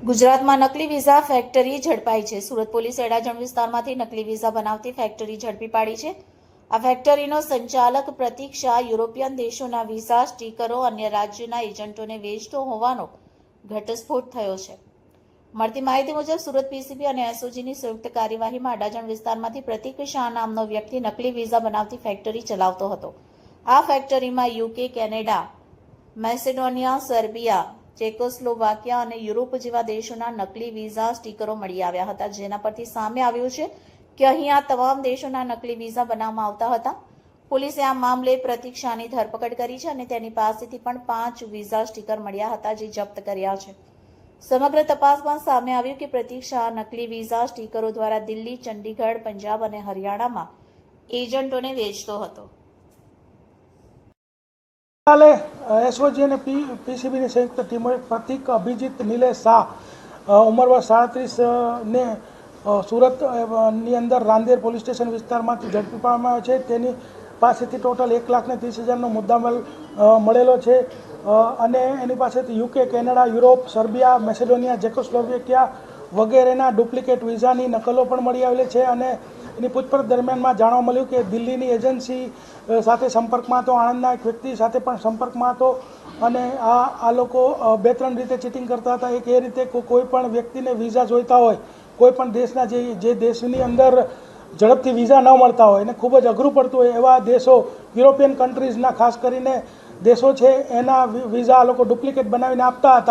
ગુજરાતમાં નકલી visa factory ઝડપાઈ છે। સુરત પોલીસે અડાજણ વિસ્તારમાંથી નકલી વિઝા બનાવતી ફેક્ટરી ઝડપી પાડી છે। આ ફેક્ટરીનો સંચાલક પ્રતીક શાહ યુરોપિયન દેશોના વિઝા સ્ટીકરો અન્ય રાજ્યના એજન્ટોને વેચતો હોવાનો ઘટસ્ફોટ થયો છે। મળતી માહિતી મુજબ સુરત પીસીબી અને એસઓજીની સંયુક્ત કાર્યવાહીમાં અડાજણ વિસ્તારમાંથી પ્રતીક શાહ નામનો વ્યક્તિ નકલી વિઝા બનાવતી ફેક્ટરી ચલાવતો હતો। આ ફેક્ટરીમાં યુકે, કેનેડા, મેસેડોનિયા, સર્બિયા, ચેકોસ્લોવાકિયા અને યુરોપ જેવા દેશોના નકલી વિઝા સ્ટીકરો મળી આવ્યા હતા, જેના પરથી સામે આવ્યું છે કે અહીં આ તમામ દેશોના નકલી વિઝા બનાવવામાં આવતા હતા। પોલીસે આ મામલે પ્રતીક શાહની ધરપકડ કરી છે અને તેની પાસેથી પણ 5 વિઝા સ્ટીકર મળ્યા હતા, જે જપ્ત કર્યા છે। સમગ્ર તપાસમાં સામે આવ્યું કે પ્રતીક શાહ નકલી વિઝા સ્ટીકરો દ્વારા દિલ્હી, ચંડીગઢ, પંજાબ અને હરિયાણામાં એજન્ટોને વેચતો હતો। એસઓજી અને પીસીબીની સંયુક્ત ટીમોએ પ્રતીક અભિજીત નિલેશ શાહ ઉંમર વર્ષ 37 ને સુરતની અંદર રાંદેર પોલીસ સ્ટેશન વિસ્તારમાંથી ઝડપી પાડવામાં આવ્યો છે। તેની પાસેથી ટોટલ 1,30,000નો મુદ્દામાલ મળેલો છે અને એની પાસેથી UK, Canada, Europe, Serbia, Macedonia, Czechoslovakia વગેરેના ડુપ્લિકેટ વિઝાની નકલો પણ મળી આવેલી છે અને એની પૂછપરછ દરમિયાનમાં જાણવા મળ્યું કે દિલ્હીની એજન્સી સાથે સંપર્કમાં હતો, આણંદના એક વ્યક્તિ સાથે પણ સંપર્કમાં હતો અને આ લોકો 2-3 રીતે ચીટિંગ કરતા હતા। એક એ રીતે કોઈ પણ વ્યક્તિને વિઝા જોઈતા હોય, કોઈ પણ દેશના જે દેશની અંદર ઝડપથી વિઝા ન મળતા હોય અને ખૂબ જ અઘરું પડતું હોય એવા દેશો, યુરોપિયન કન્ટ્રીઝના ખાસ કરીને દેશો છે, એના વિઝા આ લોકો ડુપ્લિકેટ બનાવીને આપતા હતા।